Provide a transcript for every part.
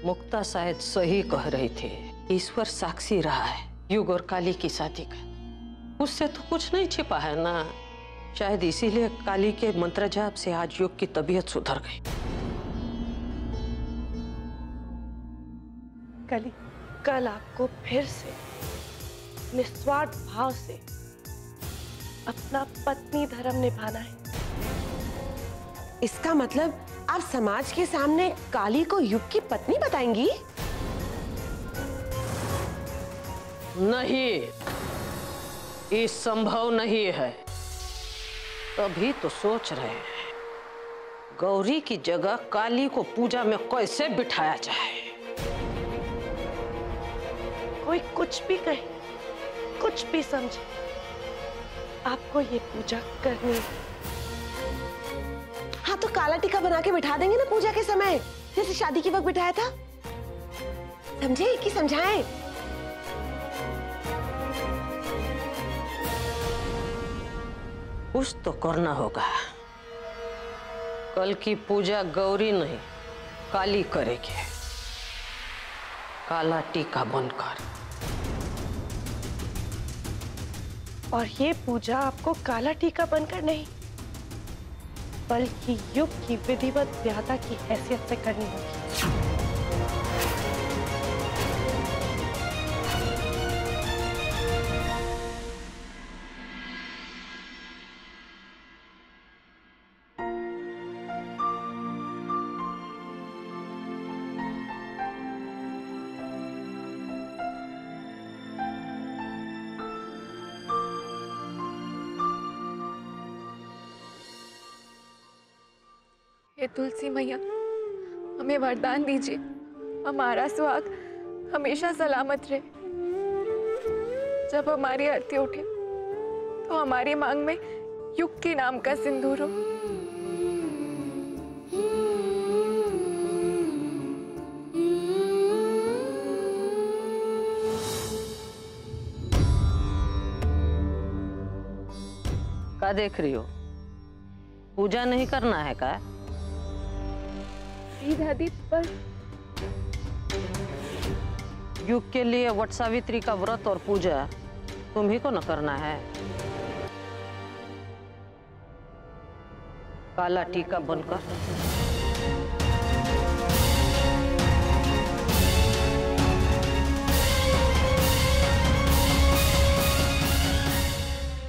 मुक्ता शायद सही कह रही थी। ईश्वर साक्षी रहा है युग और काली की शादी का। उससे तो कुछ नहीं छिपा है ना। शायद इसीलिए काली के मंत्र जाप से आज युग की तबीयत सुधर गई। काली, कल आपको फिर से निस्वार्थ भाव से अपना पत्नी धर्म निभाना है। इसका मतलब आप समाज के सामने काली को युग की पत्नी बताएंगी? नहीं, ये संभव नहीं है। तभी तो सोच रहे हैं गौरी की जगह काली को पूजा में कैसे बिठाया जाए। कोई कुछ भी कहे, कुछ भी समझे, आपको ये पूजा करनी है। हाँ तो काला टीका बना के बिठा देंगे ना पूजा के समय, जैसे शादी के वक्त बिठाया था। समझे कि समझाएं? कुछ तो करना होगा। कल की पूजा गौरी नहीं काली करेगी, काला टीका बनकर। और ये पूजा आपको काला टीका बनकर नहीं, बल्कि युग की विधिवत व्यादा की हैसियत से करनी होगी। हे तुलसी मैया, हमें वरदान दीजिए, हमारा सुहाग हमेशा सलामत रहे। जब हमारी आरती उठे तो हमारी मांग में युग के नाम का सिंदूर हो। क्या देख रही हो? पूजा नहीं करना है क्या? दादी, पर युग के लिए वट सावित्री का व्रत और पूजा तुम्ही को न करना है। काला टीका बनकर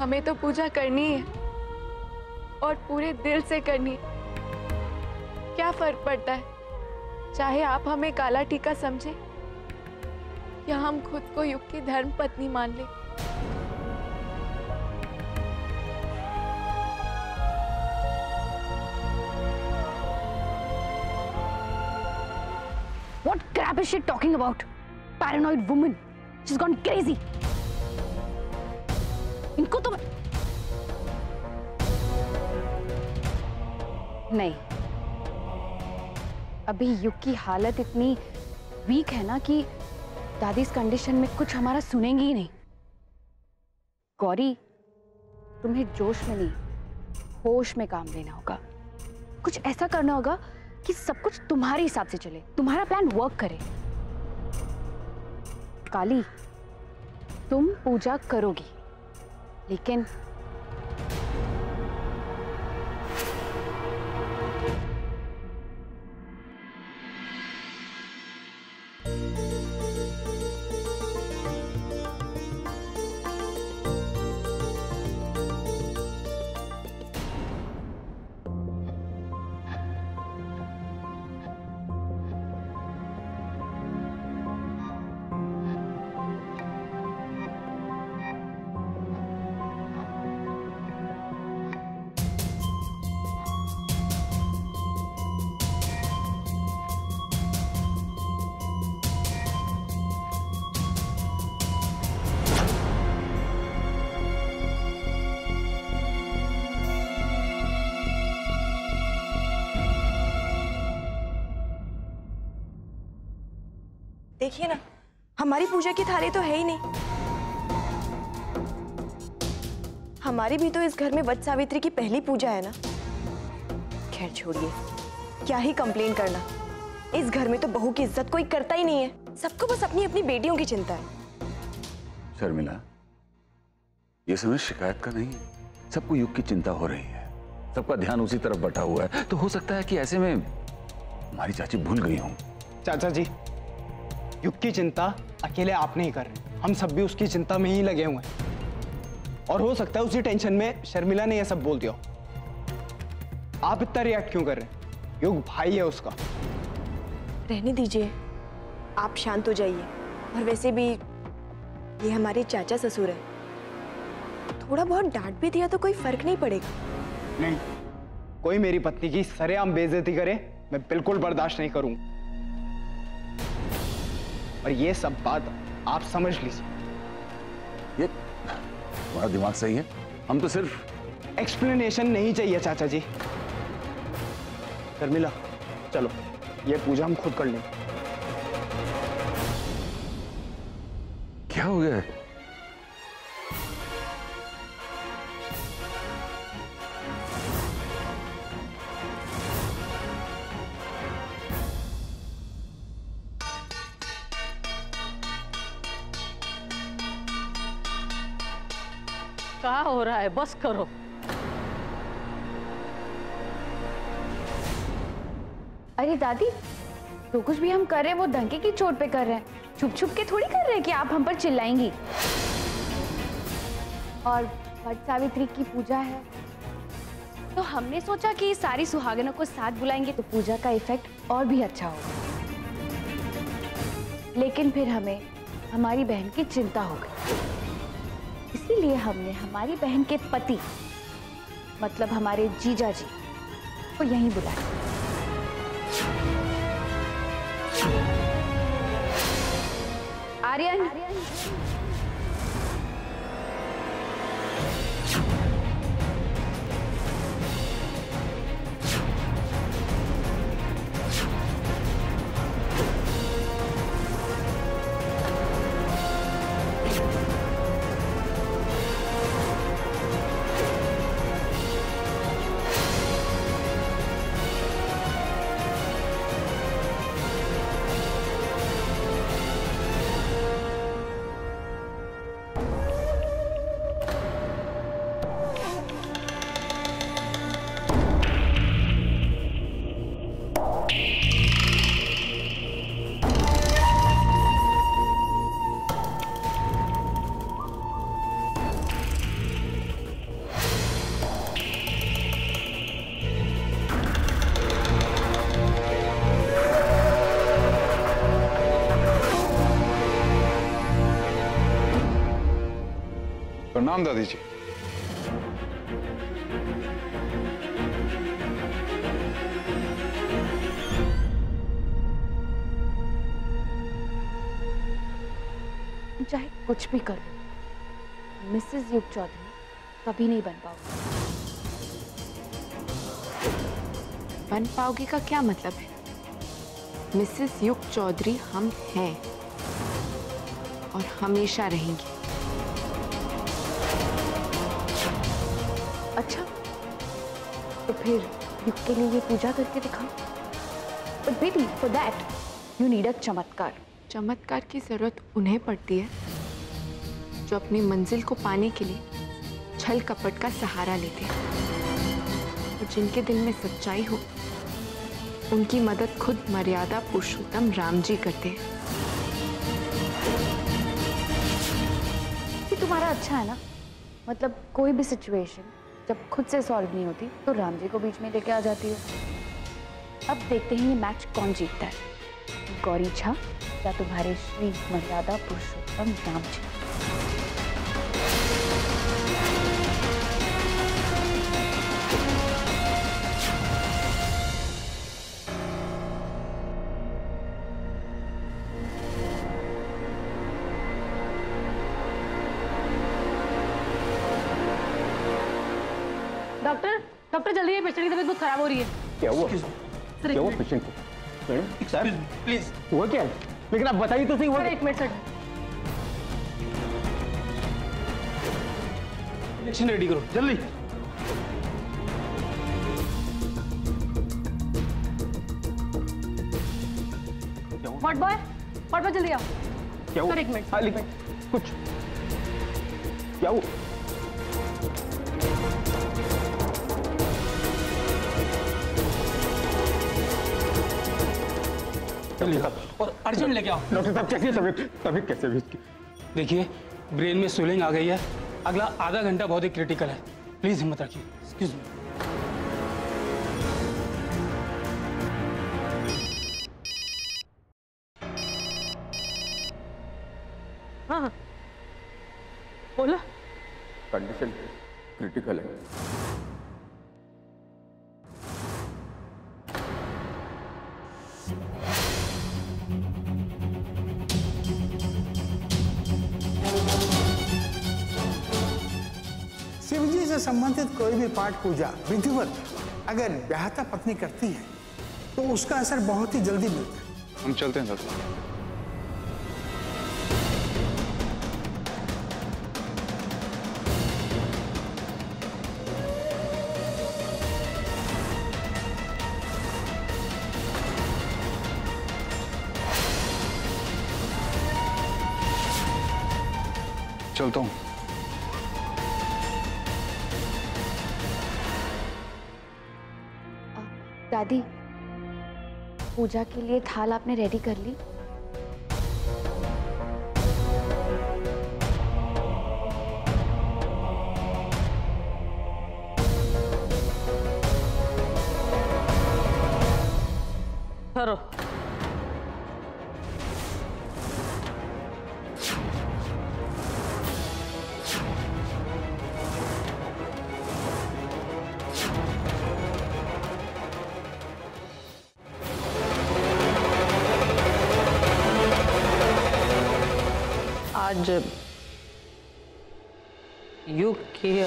हमें तो पूजा करनी है और पूरे दिल से करनी है। क्या फर्क पड़ता है चाहे आप हमें काला टीका समझे या हम खुद को युग की धर्म पत्नी मान ले। What crap is she talking about? Paranoid woman. She's gone crazy. इनको तो नहीं, अभी युग की हालत इतनी वीक है ना कि दादी इस कंडीशन में कुछ हमारा सुनेंगी ही नहीं। गौरी, तुम्हें जोश में नहीं होश में काम लेना होगा। कुछ ऐसा करना होगा कि सब कुछ तुम्हारे हिसाब से चले, तुम्हारा प्लान वर्क करे। काली, तुम पूजा करोगी, लेकिन देखिए ना, हमारी पूजा की थाली तो है ही नहीं। हमारी भी तो इस घर में वट सावित्री की पहली पूजा है ना। खैर छोड़िए, क्या ही कंप्लेन करना। इस घर में तो बहू की इज्जत कोई करता ही नहीं है, सबको बस अपनी अपनी बेटियों की चिंता है। शर्मिला, ये समय शिकायत का नहीं है, सबको युग की चिंता हो रही है, सबका ध्यान उसी तरफ बटा हुआ है। तो हो सकता है कि ऐसे में हमारी चाची भूल गई हों। चाचा जी, युग की चिंता अकेले आप नहीं कर रहे, हम सब भी उसकी चिंता में ही लगे हुए हैं। और हो सकता है उसी टेंशन में शर्मिला ने यह सब बोल दिया। आप इतना रिएक्ट क्यों कर रहे हैं? युग भाई है उसका। रहने दीजिए, आप शांत हो जाइए। और वैसे भी ये हमारे चाचा ससुर है, थोड़ा बहुत डांट भी दिया तो कोई फर्क नहीं पड़ेगा। नहीं, कोई मेरी पत्नी की सरेआम बेइज्जती करे मैं बिल्कुल बर्दाश्त नहीं करूंगा। और ये सब बात आप समझ लीजिए। ये तुम्हारा दिमाग सही है, हम तो सिर्फ एक्सप्लेनेशन नहीं चाहिए चाचा जी। शर्मिला, चलो ये पूजा हम खुद कर लेंगे। क्या हो गया है? क्या हो रहा है? बस करो। अरे दादी, जो कुछ भी हम कर रहे हैं वो धंके की चोट पे कर रहे हैं, छुप छुप के थोड़ी कर रहे हैं कि आप हम पर चिल्लाएंगी। और वट सावित्री की पूजा है तो हमने सोचा कि सारी सुहागनों को साथ बुलाएंगे तो पूजा का इफेक्ट और भी अच्छा होगा। लेकिन फिर हमें हमारी बहन की चिंता हो गई, इसीलिए हमने हमारी बहन के पति मतलब हमारे जीजा जी को यहीं बुलाया। आर्यन, प्रणाम दादी जी। चाहे कुछ भी कर लो, मिसेस युग चौधरी कभी नहीं बन पाओगे। बन पाओगे का क्या मतलब है? मिसेस युग चौधरी हम हैं और हमेशा रहेंगे। अच्छा, तो फिर युग के लिए ये पूजा करके दिखाओ। बट बेटी, for that you need a चमत्कार। चमत्कार की जरूरत उन्हें पड़ती है जो अपनी मंजिल को पाने के लिए छल कपट का सहारा लेते हैं, और जिनके दिल में सच्चाई हो उनकी मदद खुद मर्यादा पुरुषोत्तम राम जी करते हैं। ये तुम्हारा अच्छा है ना, मतलब कोई भी सिचुएशन जब खुद से सॉल्व नहीं होती तो राम जी को बीच में लेके आ जाती हो। अब देखते हैं ये मैच कौन जीतता है, गौरी झा या तुम्हारे श्री मर्यादा पुरुषोत्तम राम जी। डॉक्टर जल्दी, ये पेशेंट की तबीयत बहुत खराब हो रही है। क्या हुआ? क्या हुआ पेशेंट को? मैडम सर प्लीज, हुआ क्या है? लेकिन आप बताइए तो सही। हुआ? एक मिनट सर, इंजेक्शन रेडी करो जल्दी। व्हाट बॉय जल्दी आओ। क्या हुआ? सर, एक मिनट, हाँ, एक लेकिन कुछ क्या हुआ? और अर्जेंट लेके आओ। डॉक्टर साहब कैसी है तबीयत? तबीयत कैसे है इसकी? देखिए ब्रेन में स्वेलिंग आ गई है, अगला आधा घंटा बहुत ही क्रिटिकल है, प्लीज हिम्मत रखिए। Excuse me. हाँ बोला। कंडीशन क्रिटिकल है। शिव जी से संबंधित कोई भी पाठ पूजा विधिवत अगर ब्याहता पत्नी करती है तो उसका असर बहुत ही जल्दी मिलता है। हम चलते हैं डॉक्टर। चलता हूँ। दादी, पूजा के लिए थाल आपने रेडी कर ली? करो। आज युग की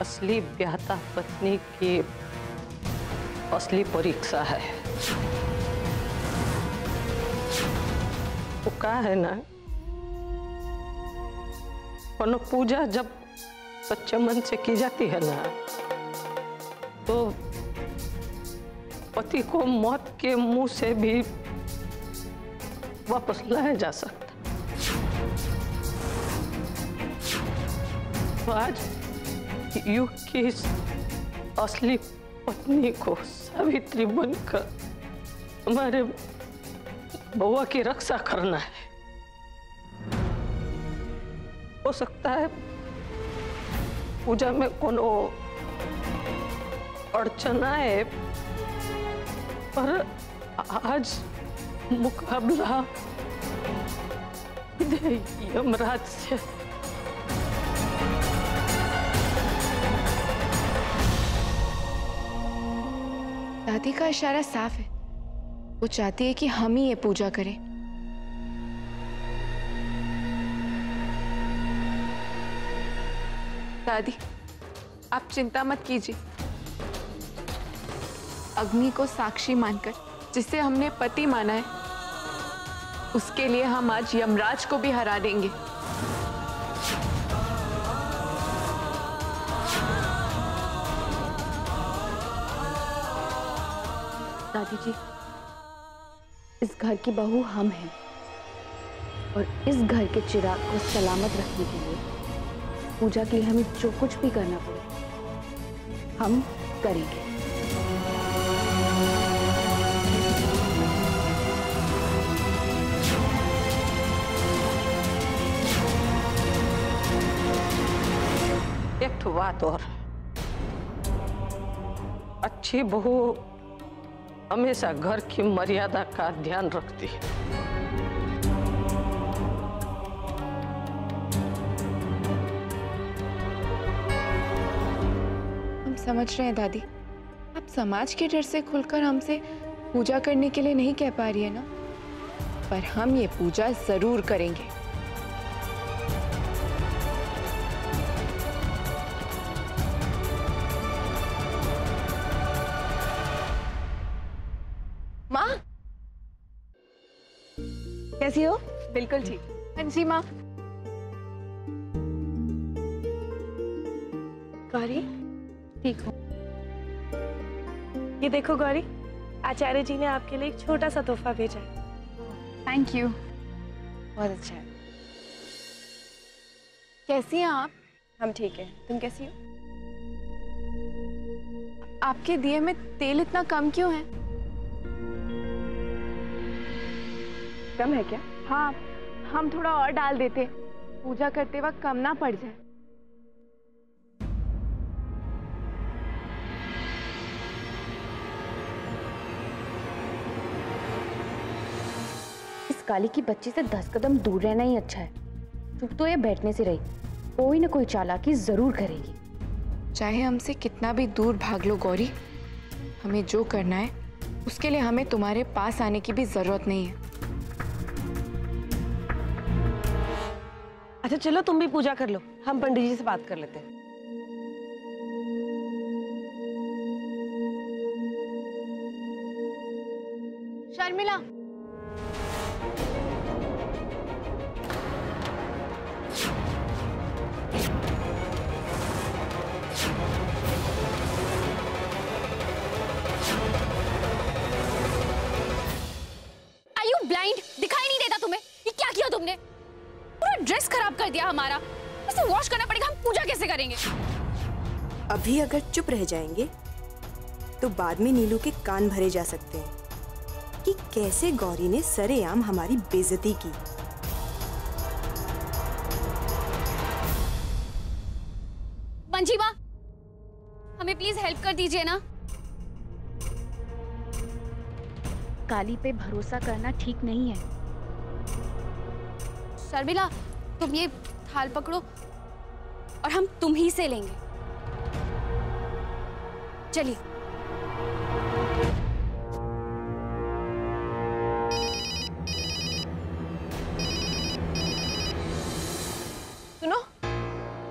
असली ब्याहता पत्नी की असली परीक्षा है। वो कहा है ना, कोनो पूजा जब सच्चे मन से की जाती है ना तो पति को मौत के मुंह से भी वापस लाया जा सकता। तो आज युग की इस असली पत्नी को सावित्री बनकर हमारे बउआ की रक्षा करना है। हो सकता है पूजा में कोनो अड़चन आए, पर आज मुकाबला यमराज से। दादी का इशारा साफ है, वो चाहती है कि हम ही ये पूजा करें। दादी, आप चिंता मत कीजिए। अग्नि को साक्षी मानकर जिसे हमने पति माना है, उसके लिए हम आज यमराज को भी हरा देंगे। दादी जी, इस घर की बहू हम हैं और इस घर के चिराग को सलामत रखने के लिए पूजा के लिए हमें जो कुछ भी करना पड़े हम करेंगे। एक तो बात और, अच्छी बहू हमेशा घर की मर्यादा का ध्यान रखती है। हम समझ रहे हैं दादी, आप समाज के डर से खुलकर हमसे पूजा करने के लिए नहीं कह पा रही है ना, पर हम ये पूजा जरूर करेंगे। माँ, कैसी हो? बिल्कुल ठीक। हाँ जी माँ। गौरी, ठीक हो? ये देखो गौरी, आचार्य जी ने आपके लिए एक छोटा सा तोहफा भेजा है। थैंक यू, बहुत अच्छा है। कैसी हैं आप? हम ठीक है, तुम कैसी हो? आपके दिए में तेल इतना कम क्यों है? कम है क्या? हाँ, हम थोड़ा और डाल देते, पूजा करते वक्त कम ना पड़ जाए। इस काली की बच्ची से 10 कदम दूर रहना ही अच्छा है। चुप तो ये बैठने से रही, कोई ना कोई चालाकी जरूर करेगी। चाहे हमसे कितना भी दूर भाग लो गौरी, हमें जो करना है उसके लिए हमें तुम्हारे पास आने की भी जरूरत नहीं है। अच्छा चलो तुम भी पूजा कर लो, हम पंडित जी से बात कर लेते हैं। शर्मिला, ब्लाइंड दिखाई नहीं देता तुम्हें? ये क्या किया तुमने? पूरा ड्रेस खराब कर दिया हमारा। इसे वॉश करना पड़ेगा, हम पूजा कैसे करेंगे? अभी अगर चुप रह जाएंगे तो बाद में नीलू के कान भरे जा सकते हैं कि कैसे गौरी ने सरेआम हमारी बेइज्जती की। मंजीमा, हमें प्लीज हेल्प कर दीजिए ना। काली पे भरोसा करना ठीक नहीं है। शर्मिला, तुम ये थाल पकड़ो और हम तुम ही से लेंगे। चलिए। सुनो,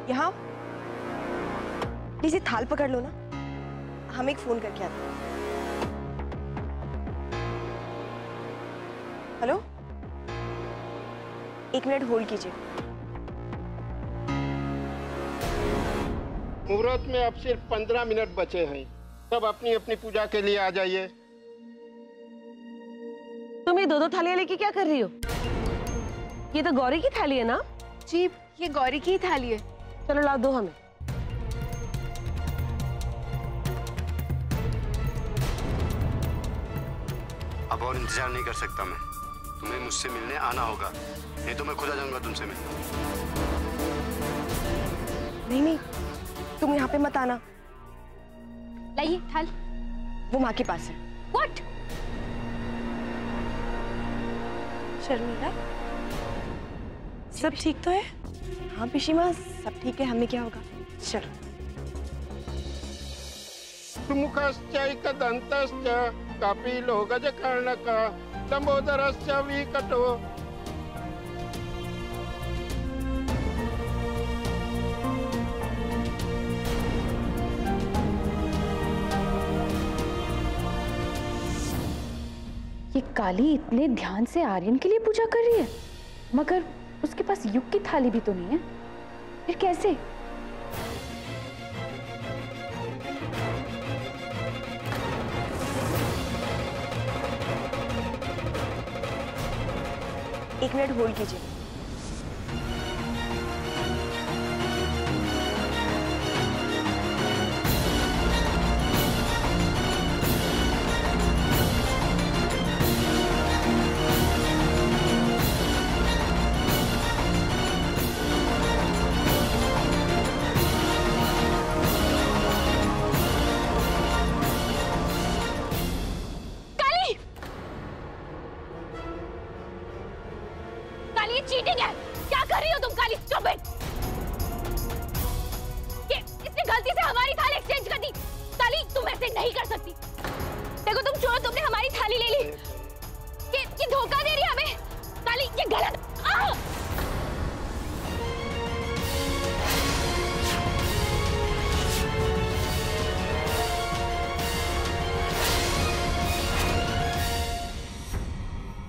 यहाँ प्लीज ये थाल पकड़ लो ना, हम एक फोन करके आते हैं। हेलो, 1 मिनट होल्ड कीजिए। मुहूर्त में अब सिर्फ 15 मिनट बचे हैं। सब अपनी अपनी पूजा के लिए आ जाइए। तुम ये 2-2 थालियां लेके क्या कर रही हो? ये तो गौरी की थाली है ना? जी, ये गौरी की ही थाली है। चलो लाओ, दो हमें। अब और इंतजार नहीं कर सकता मैं। तुम्हें मुझसे मिलने आना होगा, नहीं तो मैं खुद आ जाऊंगा तुमसे मिलने। नहीं नहीं, तुम यहाँ पे मत आना। लाइए थाल। वो माँ के पास है। What? शर्मिला, सब ठीक तो है? हाँ पिशीमा, सब ठीक है, हमें क्या होगा? चलो। मुखश्चैक दंतश्च कपिलो गजकर्णक लंबोदरश्च विकटो। ये काली इतने ध्यान से आर्यन के लिए पूजा कर रही है, मगर उसके पास युग की थाली भी तो नहीं है। फिर कैसे? एक मिनट होल्ड कीजिए। चीटिंग है। क्या कर रही हो तुम काली? Stop it. इसने गलती से हमारी थाली एक्सचेंज कर दी। काली, तुम ऐसे नहीं कर सकती। देखो तुम चोर, तुमने हमारी थाली ले ली। ये धोखा दे रही है हमें। काली, ये गलत।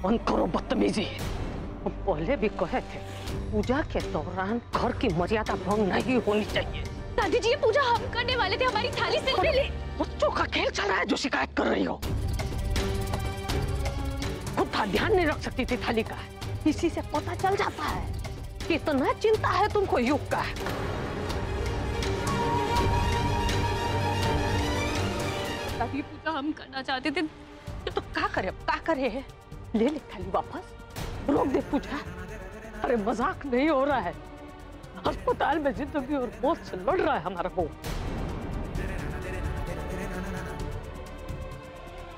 बंद करो बदतमीजी। हम पहले भी कहे थे, पूजा के दौरान घर की मर्यादा भंग नहीं होनी चाहिए। दादी जी, ये पूजा हम करने वाले थे, हमारी थाली से ले। बच्चों का खेल चल रहा है जो शिकायत कर रही हो। का ध्यान नहीं रख सकती थी थाली का? इसी से पता चल जाता है कि इतना चिंता है तुमको युग का। तभी पूजा हम करना चाहते थे। तो क्या करे ले ले थाली वापस, रोक दे पूजा। अरे मजाक नहीं हो रहा है, अस्पताल में जिंदगी और मौत से लड़ रहा है हमारा वो।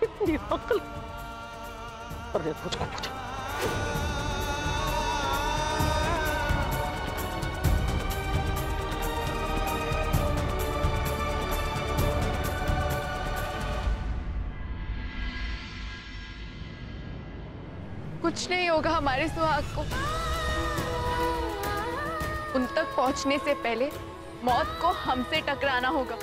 इतनी अक्ल। अरे मुझको पूछो। कुछ नहीं होगा हमारे सुहाग को। उन तक पहुंचने से पहले मौत को हमसे टकराना होगा।